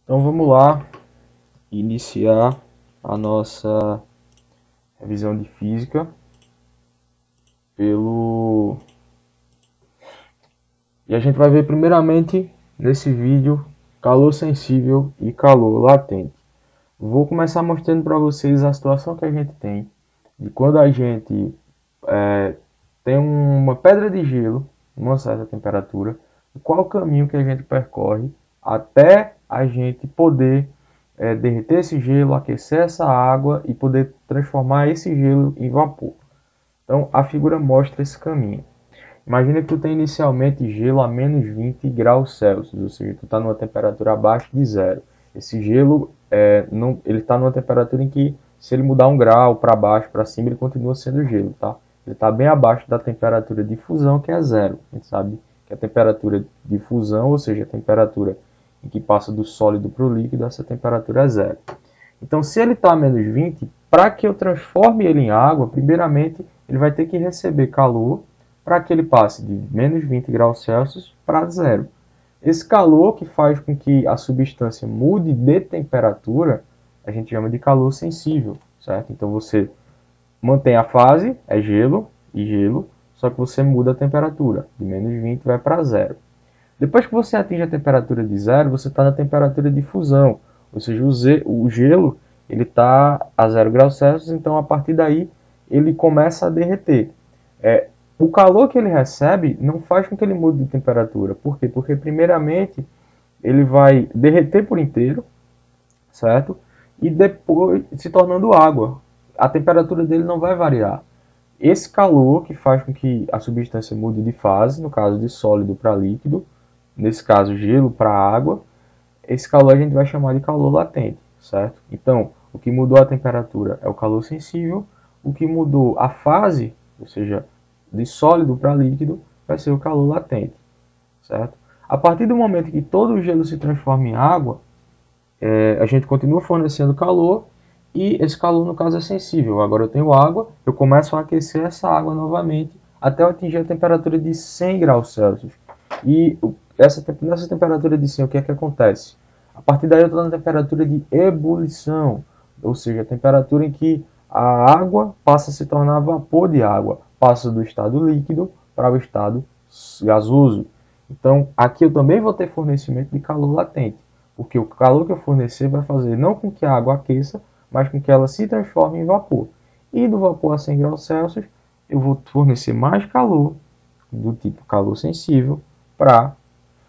Então vamos lá iniciar a nossa revisão de física pelo e a gente vai ver primeiramente nesse vídeo calor sensível e calor latente. Vou começar mostrando para vocês a situação que a gente tem de quando a gente tem uma pedra de gelo em uma certa temperatura, qual o caminho que a gente percorre até a gente poder derreter esse gelo, aquecer essa água e poder transformar esse gelo em vapor. Então a figura mostra esse caminho. Imagina que tu tem inicialmente gelo a menos 20 graus Celsius, ou seja, tu está numa temperatura abaixo de zero. Esse gelo ele está numa temperatura em que, se ele mudar um grau para baixo, para cima, ele continua sendo gelo, tá? Ele está bem abaixo da temperatura de fusão, que é zero. A gente sabe que a temperatura de fusão, ou seja, a temperatura em que passa do sólido para o líquido, essa temperatura é zero. Então, se ele está a menos 20, para que eu transforme ele em água, primeiramente ele vai ter que receber calor para que ele passe de menos 20 graus Celsius para zero. Esse calor que faz com que a substância mude de temperatura, a gente chama de calor sensível, certo? Então você mantém a fase, é gelo e gelo, só que você muda a temperatura, de menos 20 vai para zero. Depois que você atinge a temperatura de zero, você está na temperatura de fusão, ou seja, o gelo ele está a 0 graus Celsius, então a partir daí ele começa a derreter. O calor que ele recebe não faz com que ele mude de temperatura. Por quê? Porque primeiramente ele vai derreter por inteiro, certo? E depois se tornando água. A temperatura dele não vai variar. Esse calor que faz com que a substância mude de fase, no caso de sólido para líquido, nesse caso gelo para água, esse calor a gente vai chamar de calor latente, certo? Então, o que mudou a temperatura é o calor sensível, o que mudou a fase, ou seja, de sólido para líquido, vai ser o calor latente, certo? A partir do momento que todo o gelo se transforma em água, a gente continua fornecendo calor e esse calor, no caso, é sensível. Agora eu tenho água, eu começo a aquecer essa água novamente até eu atingir a temperatura de 100 graus Celsius. E nessa temperatura de 100, o que é que acontece? A partir daí eu estou na temperatura de ebulição, ou seja, a temperatura em que a água passa a se tornar vapor de água, passa do estado líquido para o estado gasoso. Então, aqui eu também vou ter fornecimento de calor latente, porque o calor que eu fornecer vai fazer não com que a água aqueça, mas com que ela se transforme em vapor. E do vapor a 100 graus Celsius, eu vou fornecer mais calor, do tipo calor sensível, para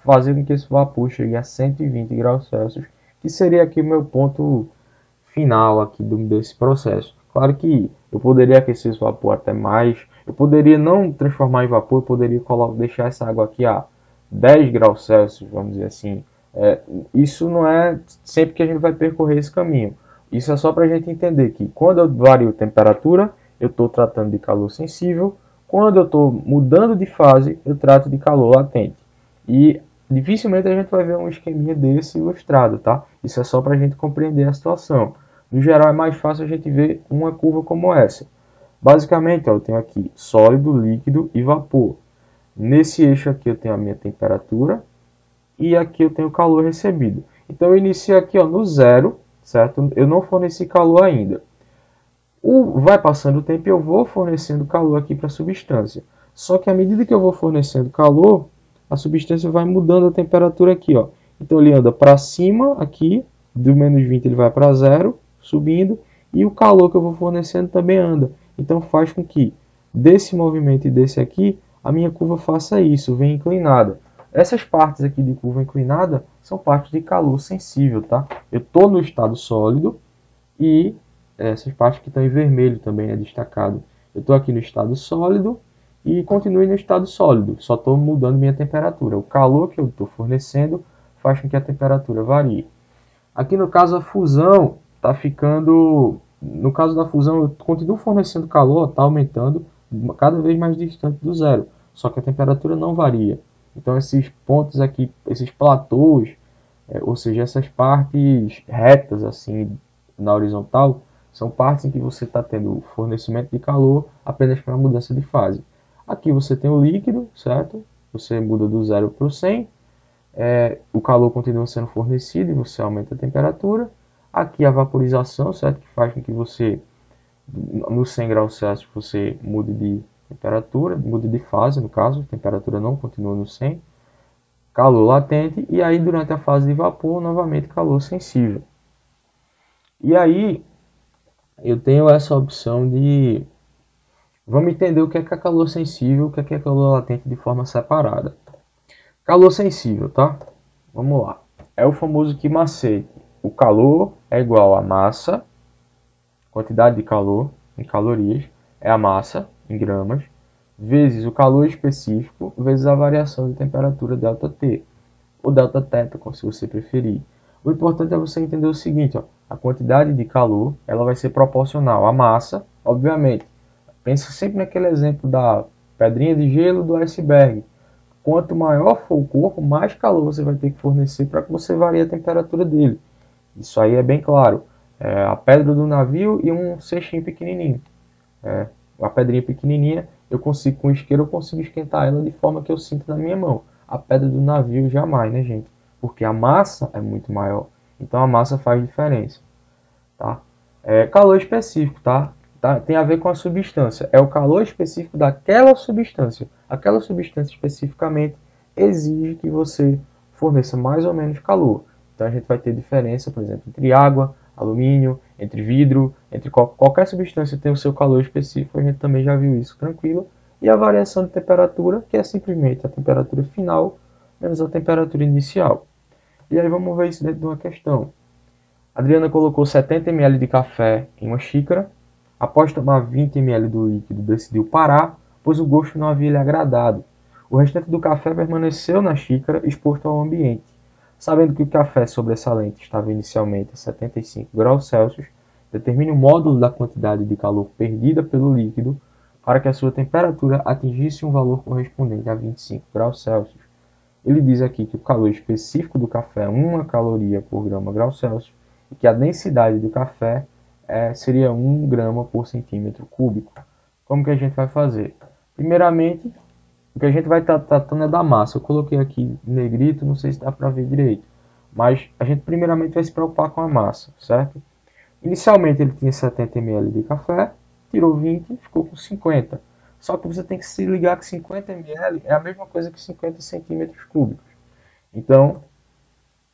fazer com que esse vapor chegue a 120 graus Celsius, que seria aqui o meu ponto final aqui desse processo. Claro que eu poderia aquecer esse vapor até mais, eu poderia não transformar em vapor, eu poderia deixar essa água aqui a 10 graus Celsius, vamos dizer assim. Isso não é sempre que a gente vai percorrer esse caminho. Isso é só para a gente entender que quando eu vario a temperatura, eu estou tratando de calor sensível. Quando eu estou mudando de fase, eu trato de calor latente. E dificilmente a gente vai ver um esqueminha desse ilustrado, tá? Isso é só para a gente compreender a situação. No geral, é mais fácil a gente ver uma curva como essa. Basicamente, ó, eu tenho aqui sólido, líquido e vapor. Nesse eixo aqui eu tenho a minha temperatura e aqui eu tenho o calor recebido. Então eu inicio aqui ó, no zero, certo? Eu não forneci calor ainda. Vai passando o tempo e eu vou fornecendo calor aqui para a substância. Só que à medida que eu vou fornecendo calor, a substância vai mudando a temperatura aqui. Ó. Então ele anda para cima aqui, do menos 20 ele vai para zero, subindo, e o calor que eu vou fornecendo também anda. Então faz com que desse movimento e desse aqui, a minha curva faça isso, venha inclinada. Essas partes aqui de curva inclinada são partes de calor sensível, tá? Eu estou no estado sólido e essas partes que estão em vermelho também é destacado. Eu estou aqui no estado sólido e continuo no estado sólido, só estou mudando minha temperatura. O calor que eu estou fornecendo faz com que a temperatura varie. Aqui no caso a fusão está ficando... No caso da fusão eu continuo fornecendo calor, está aumentando cada vez mais distante do zero, só que a temperatura não varia. Então esses pontos aqui, esses platôs, ou seja, essas partes retas assim na horizontal, são partes em que você está tendo fornecimento de calor apenas para mudança de fase. Aqui você tem o líquido, certo? Você muda do 0 para o 100. o calor continua sendo fornecido e você aumenta a temperatura. Aqui a vaporização, certo? Que faz com que você, nos 100 graus Celsius, você mude de temperatura, mude de fase, no caso, a temperatura não continua no 100. Calor latente, e aí durante a fase de vapor, novamente calor sensível. E aí, eu tenho essa opção de... Vamos entender o que é calor sensível, o que é calor latente de forma separada. Calor sensível, tá? Vamos lá. É o famoso quimacete. O calor é igual a massa, quantidade de calor em calorias, é a massa em gramas, vezes o calor específico, vezes a variação de temperatura ΔT, ou Δθ, se você preferir. O importante é você entender o seguinte, ó, a quantidade de calor ela vai ser proporcional à massa, obviamente. Pensa sempre naquele exemplo da pedrinha de gelo do iceberg. Quanto maior for o corpo, mais calor você vai ter que fornecer para que você varie a temperatura dele. Isso aí é bem claro. A pedra do navio e um cestinho pequenininho. A pedrinha pequenininha, eu consigo com isqueiro, eu consigo esquentar ela de forma que eu sinto na minha mão. A pedra do navio jamais, né, gente? Porque a massa é muito maior. Então a massa faz diferença, tá? Calor específico, tá? Tem a ver com a substância. É o calor específico daquela substância. Aquela substância especificamente exige que você forneça mais ou menos calor. Então a gente vai ter diferença, por exemplo, entre água, alumínio, entre vidro, entre qualquer substância tem o seu calor específico. A gente também já viu isso tranquilo. E a variação de temperatura, que é simplesmente a temperatura final menos a temperatura inicial. E aí vamos ver isso dentro de uma questão. Adriana colocou 70 ml de café em uma xícara. Após tomar 20 ml do líquido, decidiu parar, pois o gosto não havia lhe agradado. O restante do café permaneceu na xícara, exposto ao ambiente. Sabendo que o café sobressalente estava inicialmente a 75 graus Celsius, determine o módulo da quantidade de calor perdida pelo líquido para que a sua temperatura atingisse um valor correspondente a 25 graus Celsius. Ele diz aqui que o calor específico do café é 1 caloria por grama grau Celsius e que a densidade do café seria 1 grama por centímetro cúbico. Como que a gente vai fazer? Primeiramente, o que a gente vai estar tratando é da massa. Eu coloquei aqui negrito, não sei se dá para ver direito. Mas a gente primeiramente vai se preocupar com a massa, certo? Inicialmente ele tinha 70 ml de café, tirou 20, ficou com 50. Só que você tem que se ligar que 50 ml é a mesma coisa que 50 centímetros cúbicos. Então,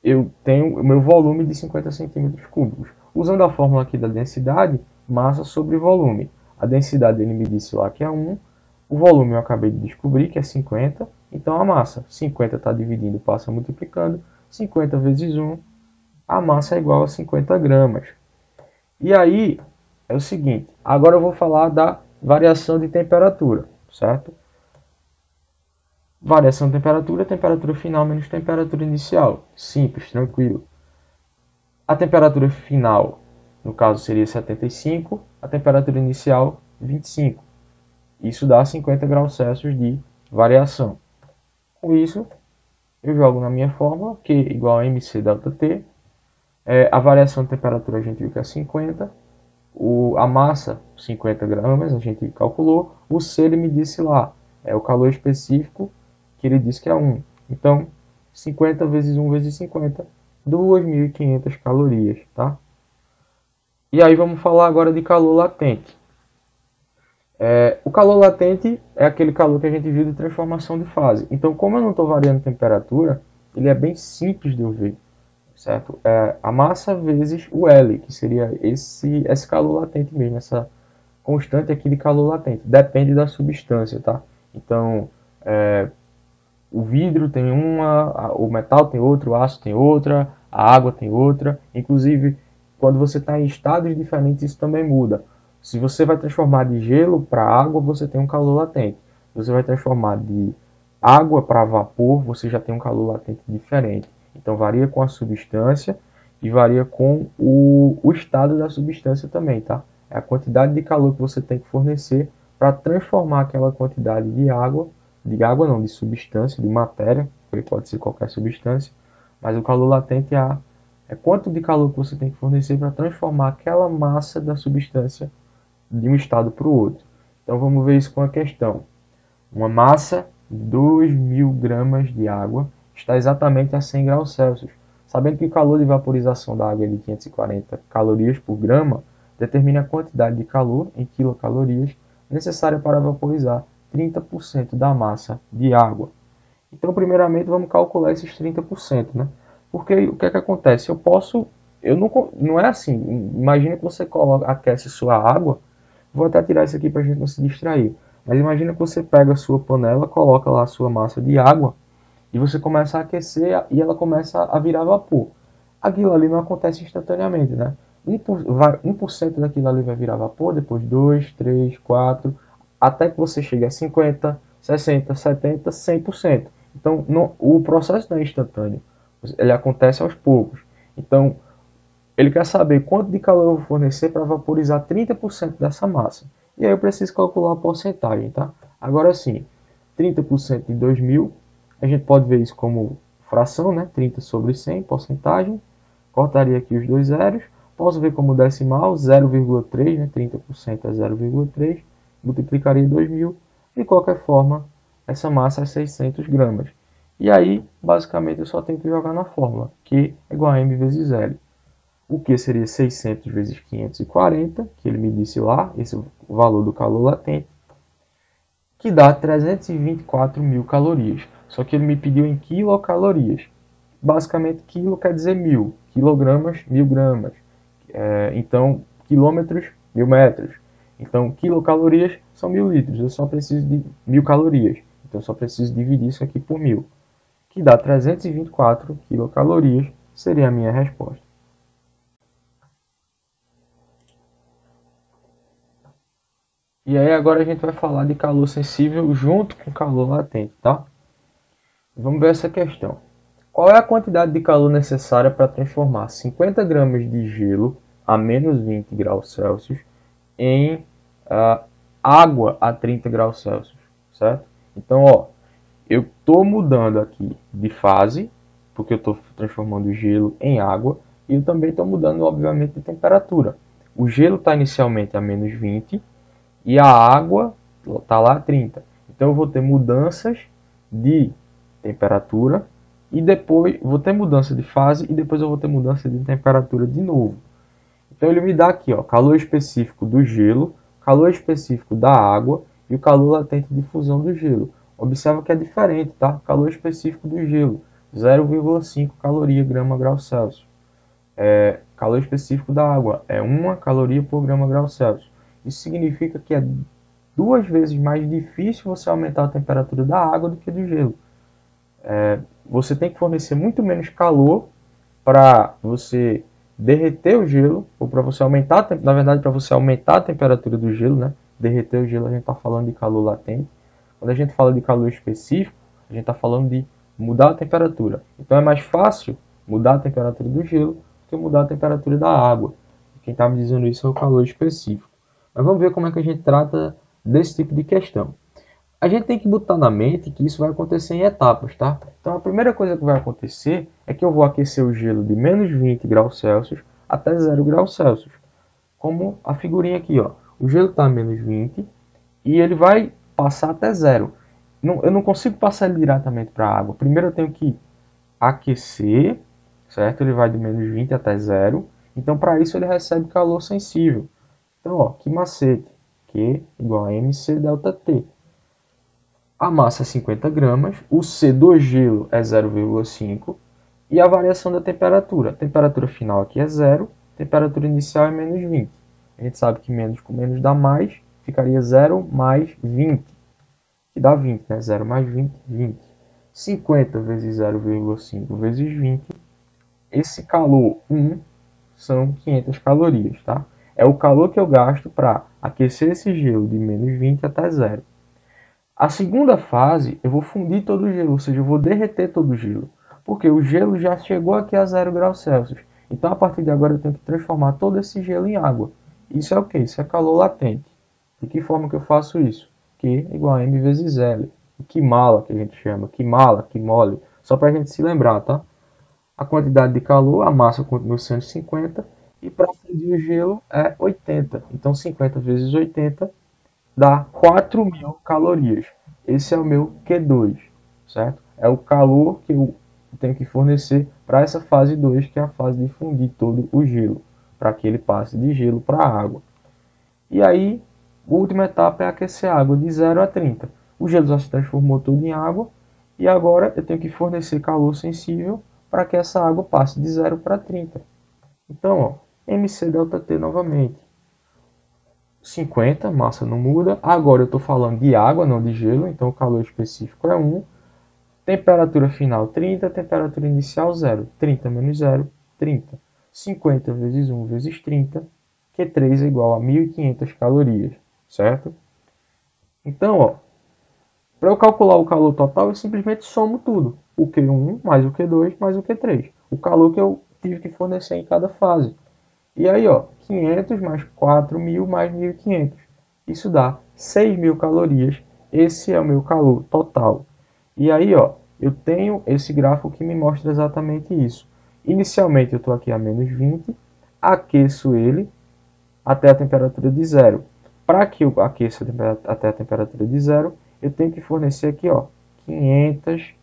eu tenho o meu volume de 50 centímetros cúbicos. Usando a fórmula aqui da densidade, massa sobre volume. A densidade ele me disse lá que é 1, o volume eu acabei de descobrir que é 50, então a massa, 50 está dividindo, passa multiplicando, 50 vezes 1, a massa é igual a 50 gramas. E aí, é o seguinte, agora eu vou falar da variação de temperatura, certo? Variação de temperatura, temperatura final menos temperatura inicial. Simples, tranquilo. A temperatura final, no caso, seria 75, a temperatura inicial, 25. Isso dá 50 graus Celsius de variação. Com isso, eu jogo na minha fórmula, Q igual a mc ΔT. A variação de temperatura a gente viu que é 50. A massa, 50 gramas, a gente calculou. O C ele me disse lá, é o calor específico, que ele disse que é 1. Então, 50 vezes 1 vezes 50, 2.500 calorias, tá? E aí vamos falar agora de calor latente. O calor latente é aquele calor que a gente viu de transformação de fase. Então, como eu não estou variando temperatura, ele é bem simples de eu ver, certo? A massa vezes o L, que seria esse calor latente mesmo, essa constante aqui de calor latente. Depende da substância, tá? Então, o vidro tem uma, o metal tem outra, o aço tem outra, a água tem outra. Inclusive, quando você está em estados diferentes, isso também muda. Se você vai transformar de gelo para água, você tem um calor latente. Se você vai transformar de água para vapor, você já tem um calor latente diferente. Então, varia com a substância e varia com o estado da substância também, tá? É a quantidade de calor que você tem que fornecer para transformar aquela quantidade de substância, de matéria, porque pode ser qualquer substância, mas o calor latente é quanto de calor que você tem que fornecer para transformar aquela massa da substância de um estado para o outro. Então vamos ver isso com a questão. Uma massa de 2.000 gramas de água está exatamente a 100 graus Celsius. Sabendo que o calor de vaporização da água é de 540 calorias por grama, determina a quantidade de calor em quilocalorias necessária para vaporizar 30% da massa de água. Então, primeiramente, vamos calcular esses 30%, né? Porque o que é que acontece? Não é assim. Imagina que você aquece sua água. Vou até tirar isso aqui para a gente não se distrair. Mas imagina que você pega a sua panela, coloca lá a sua massa de água e você começa a aquecer e ela começa a virar vapor. Aquilo ali não acontece instantaneamente, né? 1% daquilo ali vai virar vapor, depois 2, 3, 4, até que você chegue a 50, 60, 70, 100%. Então, o processo não é instantâneo, ele acontece aos poucos. Então, ele quer saber quanto de calor eu vou fornecer para vaporizar 30% dessa massa. E aí eu preciso calcular a porcentagem, tá? Agora sim, 30% de 2.000, a gente pode ver isso como fração, né? 30 sobre 100, porcentagem. Cortaria aqui os dois zeros. Posso ver como decimal, 0,3, né? 30% é 0,3. Multiplicaria 2.000. De qualquer forma, essa massa é 600 gramas. E aí, basicamente, eu só tenho que jogar na fórmula, Q é igual a M vezes L. O Q seria 600 vezes 540, que ele me disse lá, esse é o valor do calor latente, que dá 324 mil calorias. Só que ele me pediu em quilocalorias. Basicamente, quilo quer dizer 1.000, quilogramas, 1.000 gramas. Então, quilômetros, 1.000 metros. Então, quilocalorias são 1.000 litros. Eu só preciso de 1.000 calorias. Então, eu só preciso dividir isso aqui por 1.000, que dá 324 quilocalorias, seria a minha resposta. E aí agora a gente vai falar de calor sensível junto com calor latente, tá? Vamos ver essa questão. Qual é a quantidade de calor necessária para transformar 50 gramas de gelo a menos 20 graus Celsius em água a 30 graus Celsius, certo? Então, ó, eu estou mudando aqui de fase, porque eu estou transformando o gelo em água, e eu também estou mudando, obviamente, de temperatura. O gelo está inicialmente a menos 20 e a água está lá a 30. Então eu vou ter mudanças de temperatura e depois vou ter mudança de fase e depois eu vou ter mudança de temperatura de novo. Então ele me dá aqui, ó, calor específico do gelo, calor específico da água e o calor latente de fusão do gelo. Observa que é diferente, tá? Calor específico do gelo, 0,5 caloria grama grau Celsius. Calor específico da água é 1 caloria por grama grau Celsius. Isso significa que é 2 vezes mais difícil você aumentar a temperatura da água do que do gelo. Você tem que fornecer muito menos calor para você derreter o gelo, ou para você aumentar, na verdade, para você aumentar a temperatura do gelo, né? Derreter o gelo, a gente está falando de calor latente. Quando a gente fala de calor específico, a gente está falando de mudar a temperatura. Então é mais fácil mudar a temperatura do gelo do que mudar a temperatura da água. Quem está me dizendo isso é o calor específico. Mas vamos ver como é que a gente trata desse tipo de questão. A gente tem que botar na mente que isso vai acontecer em etapas, tá? Então a primeira coisa que vai acontecer é que eu vou aquecer o gelo de menos 20 graus Celsius até 0 graus Celsius. Como a figurinha aqui, ó. O gelo está a menos 20 e ele vai passar até 0. Eu não consigo passar ele diretamente para a água. Primeiro eu tenho que aquecer, certo? Ele vai de menos 20 até 0. Então para isso ele recebe calor sensível. Então, ó, que macete, Q igual a mc delta T. A massa é 50 gramas, o C do gelo é 0,5 e a variação da temperatura. A temperatura final aqui é 0, a temperatura inicial é menos 20. A gente sabe que menos com menos dá mais, ficaria 0 mais 20, que dá 20, né? 0 mais 20, 20. 50 vezes 0,5 vezes 20, esse calor 1 são 500 calorias, tá? É o calor que eu gasto para aquecer esse gelo de menos 20 até 0. A segunda fase, eu vou fundir todo o gelo, ou seja, eu vou derreter todo o gelo. Porque o gelo já chegou aqui a 0 graus Celsius. Então, a partir de agora, eu tenho que transformar todo esse gelo em água. Isso é o quê? Isso é calor latente. De que forma que eu faço isso? Q igual a M vezes L. O que mala, que a gente chama. Que mala, que mole. Só para a gente se lembrar, tá? A quantidade de calor, a massa continua sendo 50. E para fundir o gelo é 80. Então, 50 vezes 80 dá 4.000 calorias. Esse é o meu Q2, certo? É o calor que eu eu tenho que fornecer para essa fase 2, que é a fase de fundir todo o gelo, para que ele passe de gelo para água. E aí, a última etapa é aquecer a água de 0 a 30. O gelo já se transformou todo em água, e agora eu tenho que fornecer calor sensível para que essa água passe de 0 para 30. Então, ó, MC∆T novamente. 50, massa não muda. Agora eu estou falando de água, não de gelo, então o calor específico é 1. Temperatura final 30, temperatura inicial 0. 30 menos 0, 30. 50 vezes 1 vezes 30, Q3 é igual a 1.500 calorias, certo? Então, ó, para eu calcular o calor total, eu simplesmente somo tudo. O Q1 mais o Q2 mais o Q3. O calor que eu tive que fornecer em cada fase. E aí, ó, 500 mais 4.000 mais 1.500. Isso dá 6.000 calorias. Esse é o meu calor total. E aí, ó, eu tenho esse gráfico que me mostra exatamente isso. Inicialmente eu estou aqui a menos 20, aqueço ele até a temperatura de 0. Para que eu aqueça até a temperatura de 0, eu tenho que fornecer aqui, ó, 500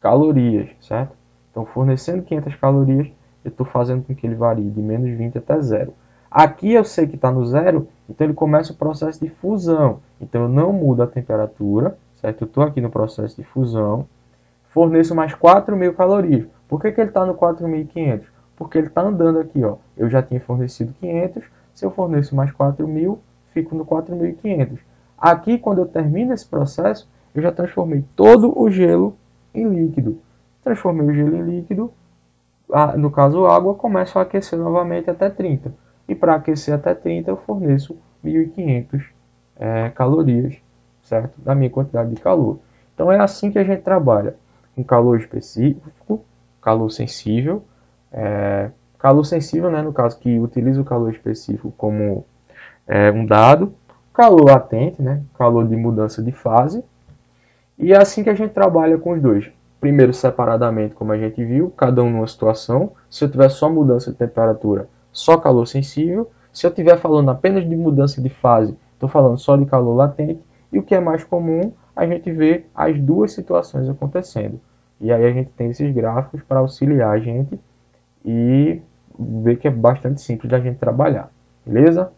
calorias, certo? Então, fornecendo 500 calorias, eu estou fazendo com que ele varie de menos 20 até 0. Aqui eu sei que está no 0, então ele começa o processo de fusão. Então, eu não mudo a temperatura, certo? Eu estou aqui no processo de fusão, forneço mais 4.000 calorias. Por que ele está no 4.500? Porque ele está andando aqui, ó. Eu já tinha fornecido 500, se eu forneço mais 4.000, fico no 4.500. Aqui, quando eu termino esse processo, eu já transformei todo o gelo em líquido. Transformei o gelo em líquido, no caso água, começo a aquecer novamente até 30. E para aquecer até 30 eu forneço 1.500 calorias, certo? Da minha quantidade de calor. Então é assim que a gente trabalha. Com calor específico, calor sensível. Calor sensível, né, no caso que utiliza o calor específico como um dado. Calor latente, né, calor de mudança de fase. E é assim que a gente trabalha com os dois. Primeiro separadamente, como a gente viu, cada um numa situação. Se eu tiver só mudança de temperatura, só calor sensível. Se eu estiver falando apenas de mudança de fase, estou falando só de calor latente. E o que é mais comum, a gente vê as duas situações acontecendo. E aí a gente tem esses gráficos para auxiliar a gente e ver que é bastante simples da gente trabalhar. Beleza?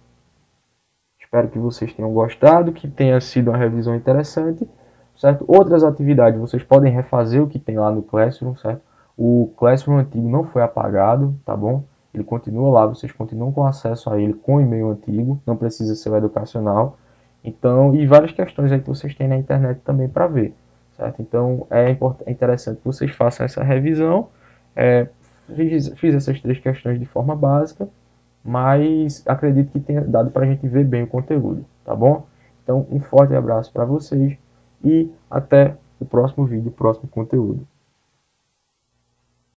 Espero que vocês tenham gostado, que tenha sido uma revisão interessante. Certo? Outras atividades, vocês podem refazer o que tem lá no Classroom, certo? O Classroom antigo não foi apagado, tá bom? Ele continua lá, vocês continuam com acesso a ele com o e-mail antigo, não precisa ser o educacional. Então, e várias questões aí que vocês têm na internet também para ver, certo? Então, é interessante que vocês façam essa revisão. Fiz essas 3 questões de forma básica, mas acredito que tenha dado para a gente ver bem o conteúdo, tá bom? Então, um forte abraço para vocês e até o próximo vídeo, o próximo conteúdo.